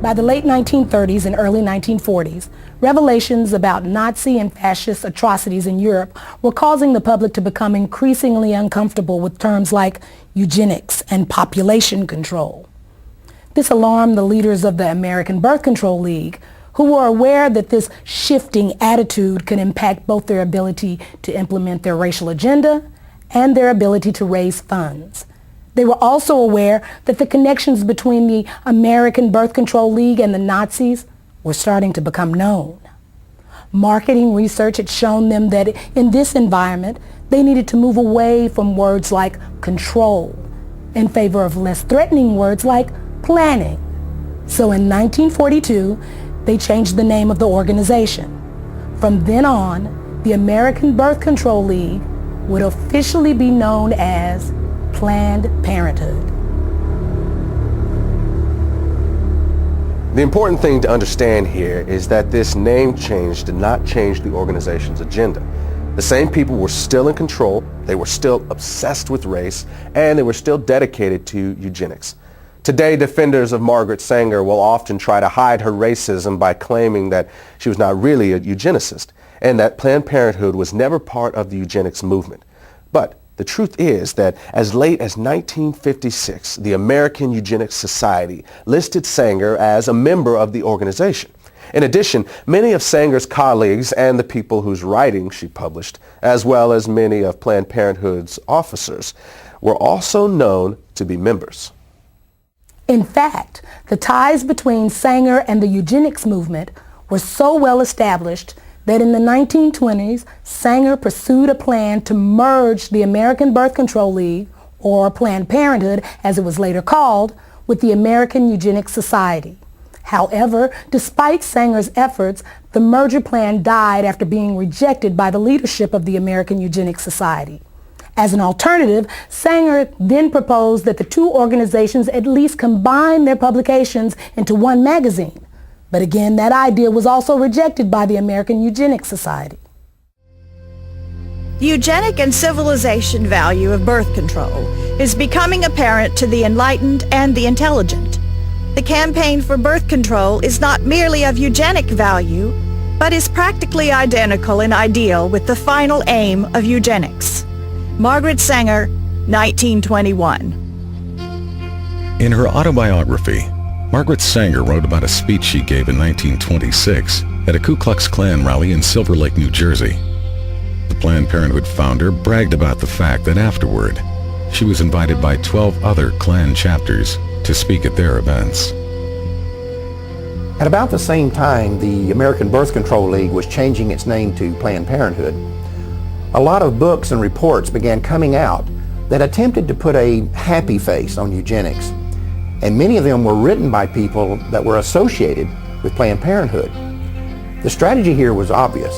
By the late 1930s and early 1940s, revelations about Nazi and fascist atrocities in Europe were causing the public to become increasingly uncomfortable with terms like eugenics and population control. This alarmed the leaders of the American Birth Control League, who were aware that this shifting attitude could impact both their ability to implement their racial agenda and their ability to raise funds. They were also aware that the connections between the American Birth Control League and the Nazis were starting to become known. Marketing research had shown them that in this environment, they needed to move away from words like control in favor of less threatening words like planning. So in 1942, they changed the name of the organization. From then on, the American Birth Control League would officially be known as Planned Parenthood. The important thing to understand here is that this name change did not change the organization's agenda. The same people were still in control, they were still obsessed with race, and they were still dedicated to eugenics. Today, defenders of Margaret Sanger will often try to hide her racism by claiming that she was not really a eugenicist and that Planned Parenthood was never part of the eugenics movement. But the truth is that as late as 1956, the American Eugenics Society listed Sanger as a member of the organization. In addition, many of Sanger's colleagues and the people whose writings she published, as well as many of Planned Parenthood's officers, were also known to be members. In fact, the ties between Sanger and the eugenics movement were so well established that in the 1920s, Sanger pursued a plan to merge the American Birth Control League, or Planned Parenthood as it was later called, with the American Eugenics Society. However, despite Sanger's efforts, the merger plan died after being rejected by the leadership of the American Eugenics Society. As an alternative, Sanger then proposed that the two organizations at least combine their publications into one magazine. But again, that idea was also rejected by the American Eugenics Society. The eugenic and civilization value of birth control is becoming apparent to the enlightened and the intelligent. The campaign for birth control is not merely of eugenic value, but is practically identical in ideal with the final aim of eugenics. Margaret Sanger, 1921. In her autobiography, Margaret Sanger wrote about a speech she gave in 1926 at a Ku Klux Klan rally in Silver Lake, New Jersey. The Planned Parenthood founder bragged about the fact that afterward, she was invited by 12 other Klan chapters to speak at their events. At about the same time, the American Birth Control League was changing its name to Planned Parenthood. A lot of books and reports began coming out that attempted to put a happy face on eugenics, and many of them were written by people that were associated with Planned Parenthood. The strategy here was obvious.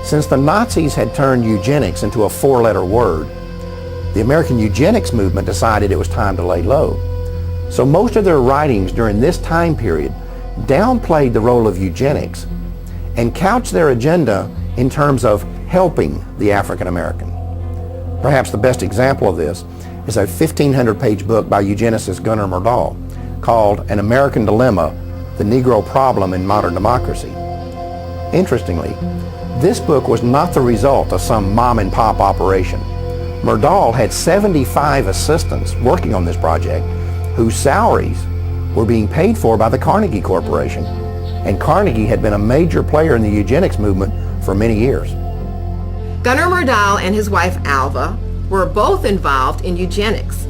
Since the Nazis had turned eugenics into a four-letter word, the American eugenics movement decided it was time to lay low. So most of their writings during this time period downplayed the role of eugenics and couched their agenda in terms of helping the African American. Perhaps the best example of this is a 1,500-page book by eugenicist Gunnar Myrdal called An American Dilemma, The Negro Problem in Modern Democracy. Interestingly, this book was not the result of some mom-and-pop operation. Myrdal had 75 assistants working on this project whose salaries were being paid for by the Carnegie Corporation, and Carnegie had been a major player in the eugenics movement for many years. Gunnar Myrdal and his wife Alva were both involved in eugenics.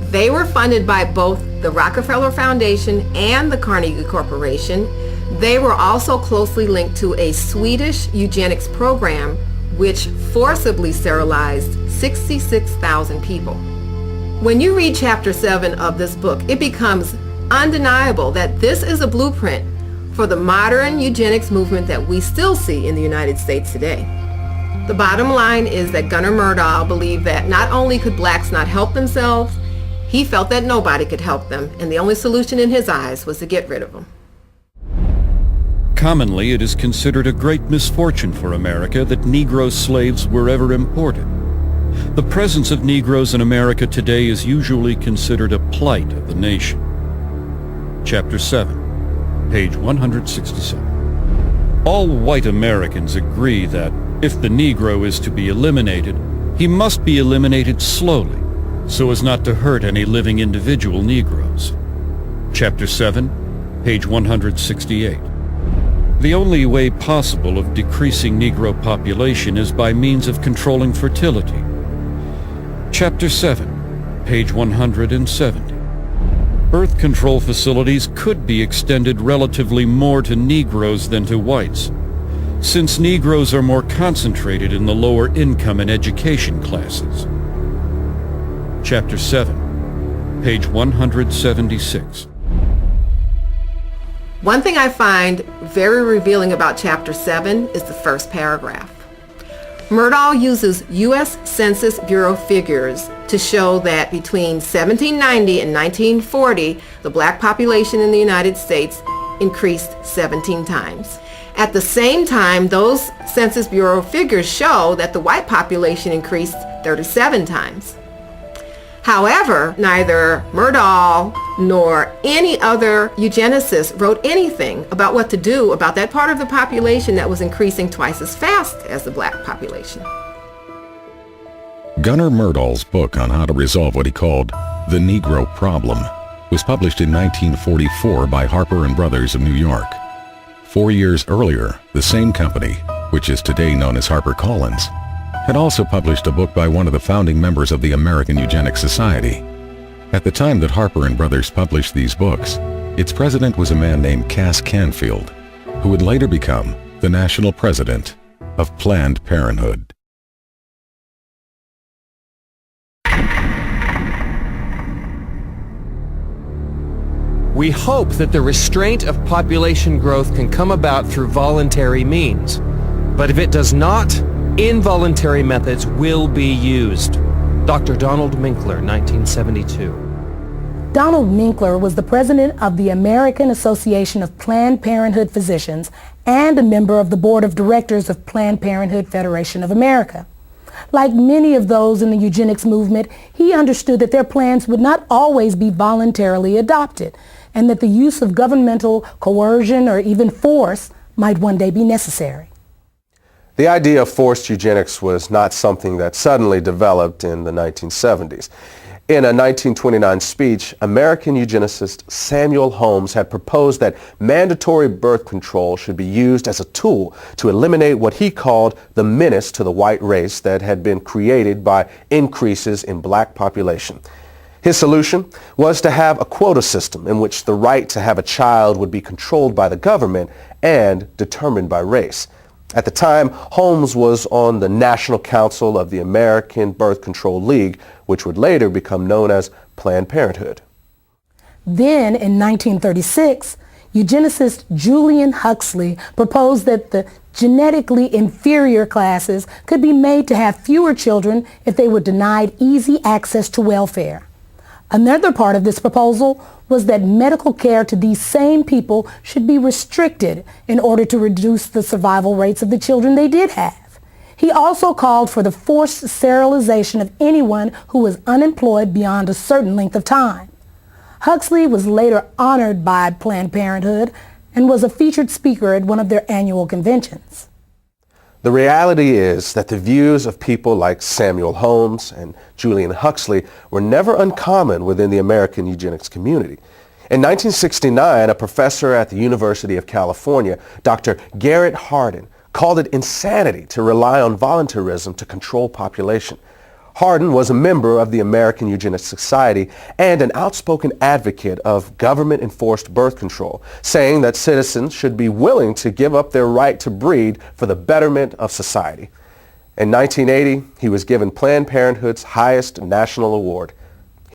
They were funded by both the Rockefeller Foundation and the Carnegie Corporation. They were also closely linked to a Swedish eugenics program which forcibly sterilized 66,000 people. When you read chapter 7 of this book, it becomes undeniable that this is a blueprint for the modern eugenics movement that we still see in the United States today. The bottom line is that Gunnar Myrdal believed that not only could blacks not help themselves, he felt that nobody could help them, and the only solution in his eyes was to get rid of them. Commonly, it is considered a great misfortune for America that Negro slaves were ever imported. The presence of Negroes in America today is usually considered a plight of the nation. Chapter 7. page 167. All white Americans agree that if the Negro is to be eliminated, he must be eliminated slowly, so as not to hurt any living individual Negroes. Chapter 7, page 168. The only way possible of decreasing Negro population is by means of controlling fertility. Chapter 7, page 170. Birth control facilities could be extended relatively more to Negroes than to whites, since Negroes are more concentrated in the lower income and education classes. Chapter 7, page 176. One thing I find very revealing about Chapter 7 is the first paragraph. Murdahl uses U.S. Census Bureau figures to show that between 1790 and 1940, the black population in the United States increased 17 times. At the same time, those Census Bureau figures show that the white population increased 37 times. However, neither Murdahl nor any other eugenicist wrote anything about what to do about that part of the population that was increasing twice as fast as the black population. Gunnar Myrdal's book on how to resolve what he called the Negro Problem was published in 1944 by Harper and Brothers of New York. 4 years earlier, the same company, which is today known as HarperCollins, had also published a book by one of the founding members of the American Eugenics Society. At the time that Harper and Brothers published these books, its president was a man named Cass Canfield, who would later become the national president of Planned Parenthood. We hope that the restraint of population growth can come about through voluntary means. But if it does not, involuntary methods will be used. Dr. Donald Minkler, 1972. Donald Minkler was the president of the American Association of Planned Parenthood Physicians and a member of the board of directors of Planned Parenthood Federation of America. Like many of those in the eugenics movement, he understood that their plans would not always be voluntarily adopted, and that the use of governmental coercion or even force might one day be necessary. The idea of forced eugenics was not something that suddenly developed in the 1970s. In a 1929 speech, American eugenicist Samuel Holmes had proposed that mandatory birth control should be used as a tool to eliminate what he called the menace to the white race that had been created by increases in black population. His solution was to have a quota system in which the right to have a child would be controlled by the government and determined by race. At the time, Holmes was on the National Council of the American Birth Control League, which would later become known as Planned Parenthood. Then, in 1936, eugenicist Julian Huxley proposed that the genetically inferior classes could be made to have fewer children if they were denied easy access to welfare. Another part of this proposal was that medical care to these same people should be restricted in order to reduce the survival rates of the children they did have. He also called for the forced sterilization of anyone who was unemployed beyond a certain length of time. Huxley was later honored by Planned Parenthood and was a featured speaker at one of their annual conventions. The reality is that the views of people like Samuel Holmes and Julian Huxley were never uncommon within the American eugenics community. In 1969, a professor at the University of California, Dr. Garrett Hardin, called it insanity to rely on voluntarism to control population. Hardin was a member of the American Eugenics Society and an outspoken advocate of government-enforced birth control, saying that citizens should be willing to give up their right to breed for the betterment of society. In 1980, he was given Planned Parenthood's highest national award,